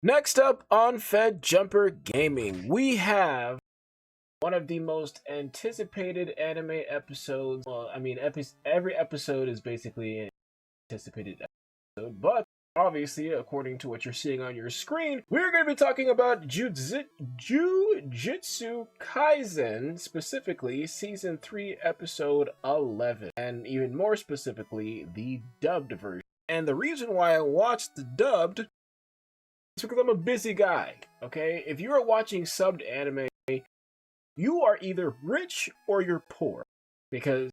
Next up on Fed Jumper Gaming, we have one of the most anticipated anime episodes. Well, I mean, every episode is basically an anticipated episode, but obviously, according to what you're seeing on your screen, we're going to be talking about Jujutsu Kaisen, specifically Season 3, Episode 11, and even more specifically, the dubbed version. And the reason why I watched the dubbed is because I'm a busy guy, okay? If you are watching subbed anime, you are either rich or you're poor. Because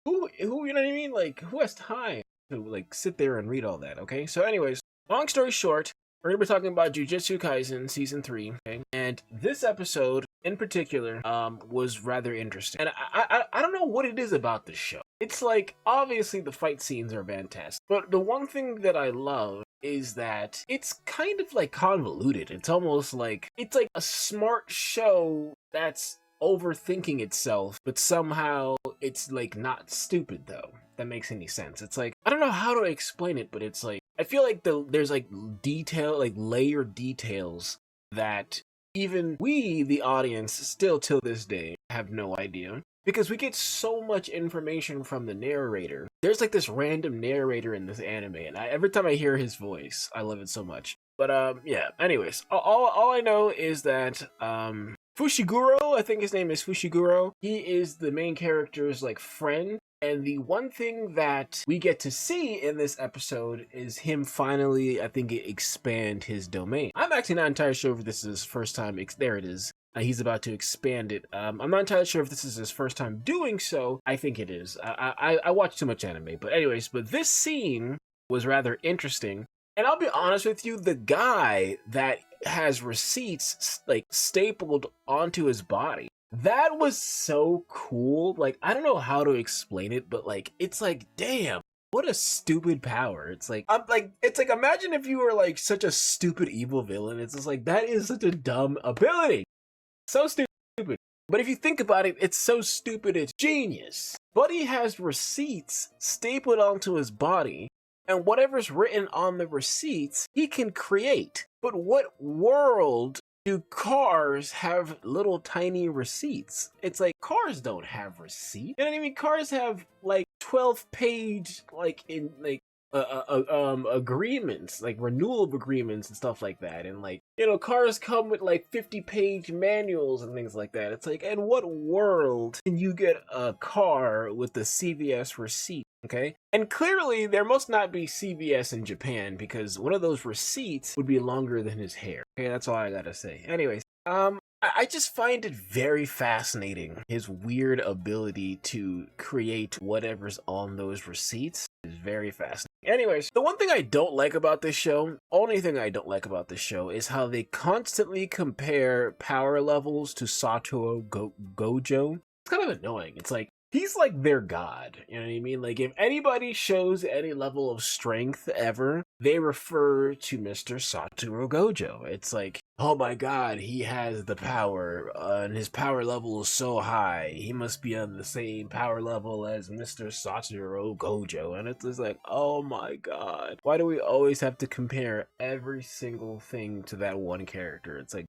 who you know what I mean? Like, who has time to like sit there and read all that, okay? So anyways, long story short, we're gonna be talking about Jujutsu Kaisen Season 3, okay? And this episode in particular was rather interesting. And I don't know what it is about this show. It's like, obviously the fight scenes are fantastic, but the one thing that I love is that it's kind of like convoluted. It's almost like it's like a smart show that's overthinking itself, but somehow it's like not stupid though. That makes any sense. It's like, I don't know how to explain it, but it's like, I feel like there's like layered details that even we, the audience, still till this day have no idea. Because we get so much information from the narrator. There's like this random narrator in this anime, and every time I hear his voice, I love it so much. But yeah, anyways, all I know is that Fushiguro, I think his name is Fushiguro, he is the main character's like friend. And the one thing that we get to see in this episode is him finally, I think, expand his domain. I'm actually not entirely sure if this is his first time. There it is. He's about to expand it. I'm not entirely sure if this is his first time doing so. I think it is. I watch too much anime. But anyways, but this scene was rather interesting. And I'll be honest with you, the guy that has receipts like stapled onto his body, that was so cool. Like, I don't know how to explain it, but like, it's like, damn, what a stupid power. It's like, imagine if you were like such a stupid evil villain. It's just like, that is such a dumb ability. So stupid. But if you think about it, it's so stupid, it's genius. Buddy has receipts stapled onto his body, and whatever's written on the receipts, he can create. But what world do cars have little tiny receipts? It's like, cars don't have receipts. You know what I mean? Cars have like 12-page, like in like agreements, like renewal agreements and stuff like that. And like, you know, cars come with like 50-page manuals and things like that. It's like, in what world can you get a car with the CVS receipt? Okay, and clearly there must not be CVS in Japan, because one of those receipts would be longer than his hair. Okay, that's all I gotta say. Anyways, I just find it very fascinating. His weird ability to create whatever's on those receipts is very fascinating. Anyways, the one thing I don't like about this show, only thing I don't like about this show, is how they constantly compare power levels to Satoru Gojo. It's kind of annoying. It's like, he's like their god, you know what I mean? Like, if anybody shows any level of strength ever, they refer to Mr. Satoru Gojo. It's like, oh my god, he has the power, and his power level is so high. He must be on the same power level as Mr. Satoru Gojo. And it's just like, oh my god. Why do we always have to compare every single thing to that one character? It's like,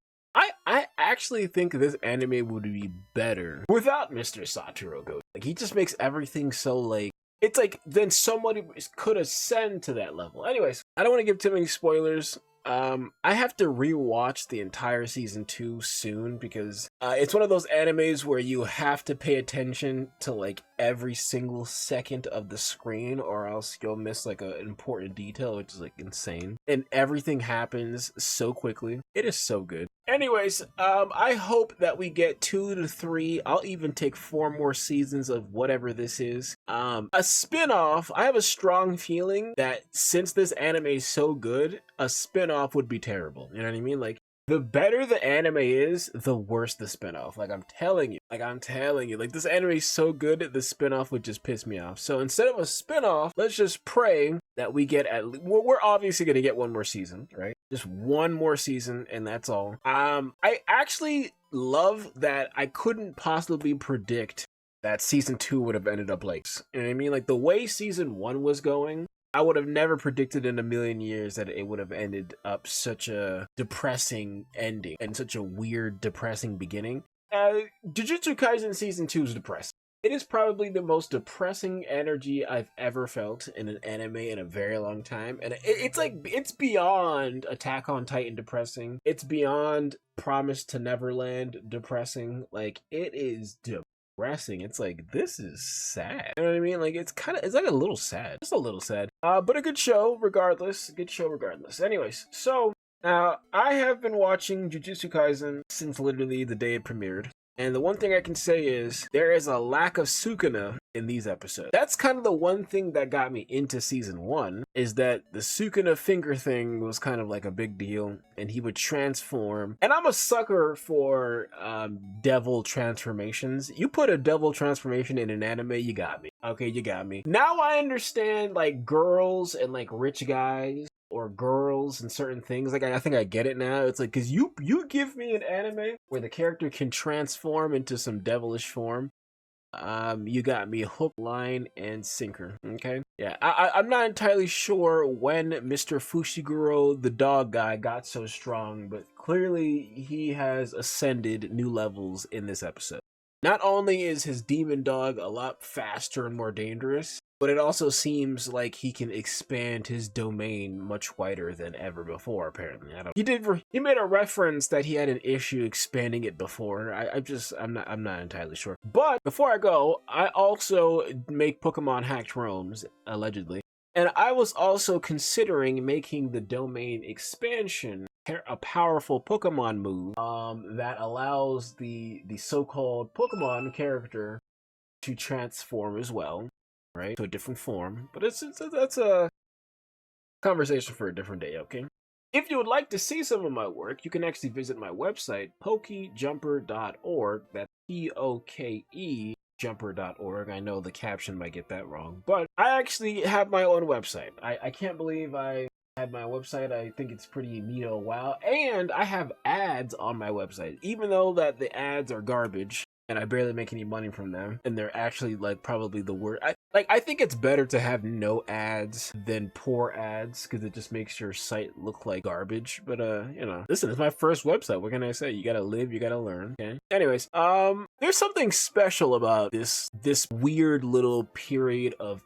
I actually think this anime would be better without Mr. Satoru Gojo. Like, he just makes everything so like, it's like, then somebody could ascend to that level. Anyways, I don't want to give too many spoilers. I have to rewatch the entire season 2 soon, because it's one of those animes where you have to pay attention to like every single second of the screen, or else you'll miss like an important detail, which is like insane. And everything happens so quickly. It is so good. Anyways, I hope that we get 2 to 3, I'll even take 4 more seasons of whatever this is. A spin-off, I have a strong feeling that since this anime is so good, a spin-off would be terrible. You know what I mean? Like, the better the anime is, the worse the spin-off. Like, I'm telling you, like, this anime is so good, the spin-off would just piss me off. So instead of a spin-off, let's just pray that we get we're obviously going to get 1 more season, right? Just 1 more season, and that's all. I actually love that I couldn't possibly predict that season 2 would have ended up like, you know what I mean? Like, the way season 1 was going, I would have never predicted in a million years that it would have ended up such a depressing ending and such a weird, depressing beginning. Jujutsu Kaisen Season 2 is depressing. It is probably the most depressing energy I've ever felt in an anime in a very long time. And it's beyond Attack on Titan depressing. It's beyond Promise to Neverland depressing. Like, it is depressing. It's like, this is sad. You know what I mean? Like, it's like a little sad. Just a little sad. But a good show regardless. Anyways, so I have been watching Jujutsu Kaisen since literally the day it premiered. And the one thing I can say is there is a lack of Sukuna in these episodes. That's kind of the one thing that got me into season 1, is that the Sukuna finger thing was kind of like a big deal, and he would transform. And I'm a sucker for devil transformations. You put a devil transformation in an anime, you got me. Okay, you got me. Now I understand like girls and like rich guys or girls and certain things. Like, I think I get it now. It's like, because you give me an anime where the character can transform into some devilish form, you got me hook, line, and sinker. Okay, yeah. I'm not entirely sure when Mr. Fushiguro, the dog guy, got so strong, but clearly he has ascended new levels in this episode. Not only is his demon dog a lot faster and more dangerous, but it also seems like he can expand his domain much wider than ever before, apparently. He made a reference that he had an issue expanding it before. I'm not entirely sure. But before I go, I also make Pokemon hacked roams, allegedly. And I was also considering making the domain expansion a powerful Pokemon move that allows the so-called Pokemon character to transform as well, right, to a different form. But that's a conversation for a different day, okay? If you would like to see some of my work, you can actually visit my website, pokejumper.org. That's POKE jumper.org. I know the caption might get that wrong, but I actually have my own website. I can't believe I had my website. I think it's pretty neato, wow. And I have ads on my website, even though that the ads are garbage and I barely make any money from them, and they're actually like probably the worst. I think it's better to have no ads than poor ads, because it just makes your site look like garbage. But you know, listen, it's my first website. What can I say? You gotta live, you gotta learn. Okay. Anyways, there's something special about this weird little period of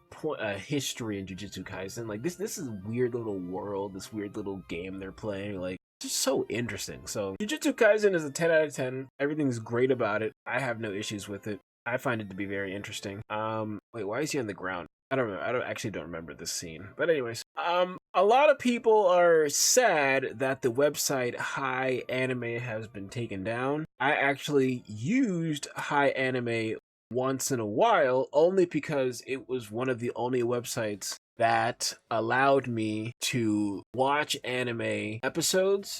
history in Jujutsu Kaisen. Like this is a weird little world, this weird little game they're playing. Like, just so interesting. So Jujutsu Kaisen is a 10 out of 10. Everything's great about it. I have no issues with it. I find it to be very interesting. Wait, why is he on the ground? I don't remember this scene. But anyways, a lot of people are sad that the website Hi Anime has been taken down. I actually used Hi Anime once in a while, only because it was one of the only websites that allowed me to watch anime episodes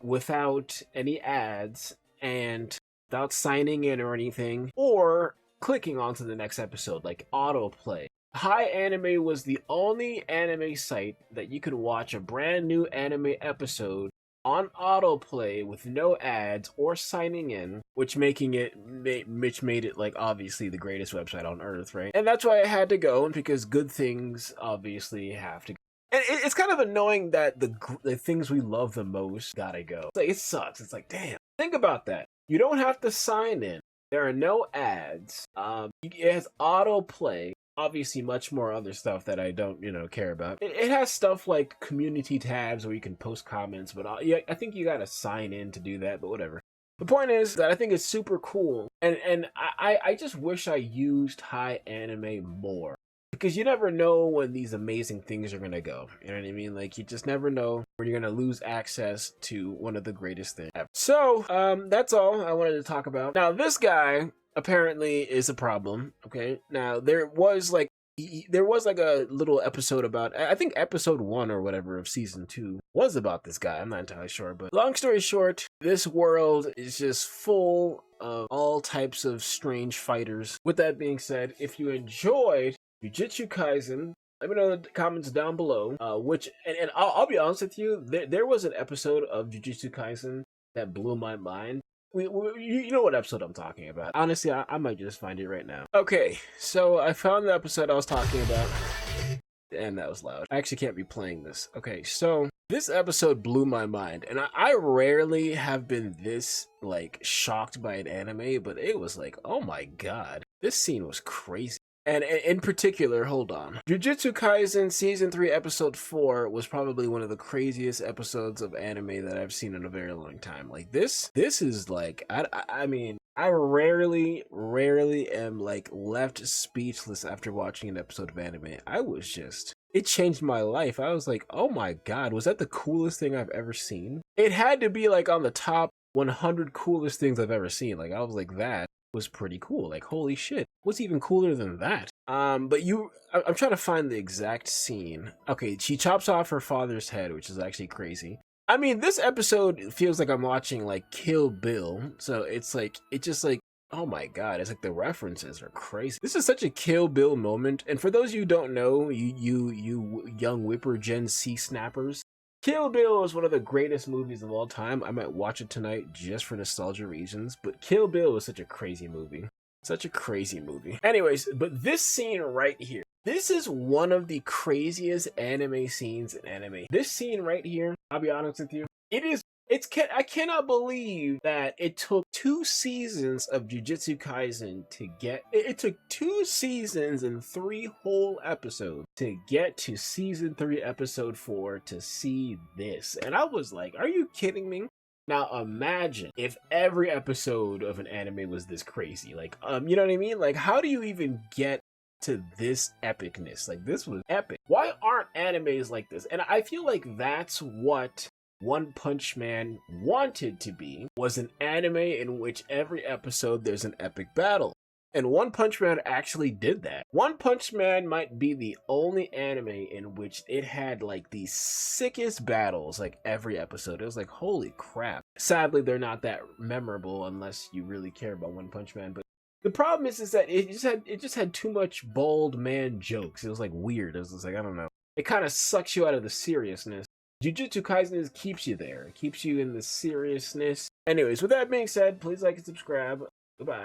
without any ads and without signing in or anything, or clicking onto the next episode, like autoplay. Hi Anime was the only anime site that you could watch a brand new anime episode on autoplay with no ads or signing in, which made it like obviously the greatest website on earth, right? And that's why I had to go, because good things obviously have to go. And it's kind of annoying that the things we love the most gotta go. Like, it sucks. It's like, damn. Think about that. You don't have to sign in. There are no ads. It has autoplay. Obviously much more other stuff that I don't, care about. It has stuff like community tabs where you can post comments, but yeah, I think you gotta sign in to do that, but whatever. The point is that I think it's super cool, and I just wish I used Hi Anime more, because you never know when these amazing things are gonna go. You know what I mean? Like, you just never know when you're gonna lose access to one of the greatest things ever. So, that's all I wanted to talk about. Now, this guy apparently is a problem. Okay, now there was like a little episode about, I think episode 1 or whatever of season 2 was about this guy. I'm not entirely sure, but long story short, this world is just full of all types of strange fighters. With that being said, if you enjoyed Jujutsu Kaisen, let me know in the comments down below, and I'll be honest with you, there was an episode of Jujutsu Kaisen that blew my mind. You know what episode I'm talking about. Honestly, I might just find it right now. Okay, so I found the episode I was talking about. And that was loud. I actually can't be playing this. Okay, so this episode blew my mind, and I rarely have been this like shocked by an anime, but it was like, oh my god, this scene was crazy. And in particular, hold on, Jujutsu Kaisen Season 3 Episode 4 was probably one of the craziest episodes of anime that I've seen in a very long time. Like this is like, I mean, I rarely am like left speechless after watching an episode of anime. It changed my life. I was like, oh my god, was that the coolest thing I've ever seen? It had to be like on the top 100 coolest things I've ever seen. Like I was like, that was pretty cool. Like, holy shit, what's even cooler than that? I'm trying to find the exact scene. Okay, she chops off her father's head, which is actually crazy. I mean, this episode feels like I'm watching like Kill Bill, so it's like, oh my god, it's like the references are crazy. This is such a Kill Bill moment, and for those of you who don't know, you young whipper Gen C snappers, Kill Bill is one of the greatest movies of all time. I might watch it tonight just for nostalgia reasons, but Kill Bill was such a crazy movie. Such a crazy movie. Anyways, but this scene right here, this is one of the craziest anime scenes in anime. This scene right here, I'll be honest with you, I cannot believe that it took 2 seasons of Jujutsu Kaisen to get, it took 2 seasons and 3 whole episodes to get to season 3 episode 4 to see this. And I was like, are you kidding me? Now imagine if every episode of an anime was this crazy. Like, you know what I mean? Like, how do you even get to this epicness? Like, this was epic. Why aren't animes like this? And I feel like that's what One Punch Man wanted to be, was an anime in which every episode there's an epic battle. And One Punch Man actually did that. One Punch Man might be the only anime in which it had like the sickest battles like every episode. It was like, holy crap. Sadly, they're not that memorable unless you really care about One Punch Man. But the problem is that it just had too much bald man jokes. It was like weird. It was just like, I don't know. It kind of sucks you out of the seriousness. Jujutsu Kaisen keeps you there. It keeps you in the seriousness. Anyways, with that being said, please like and subscribe. Goodbye.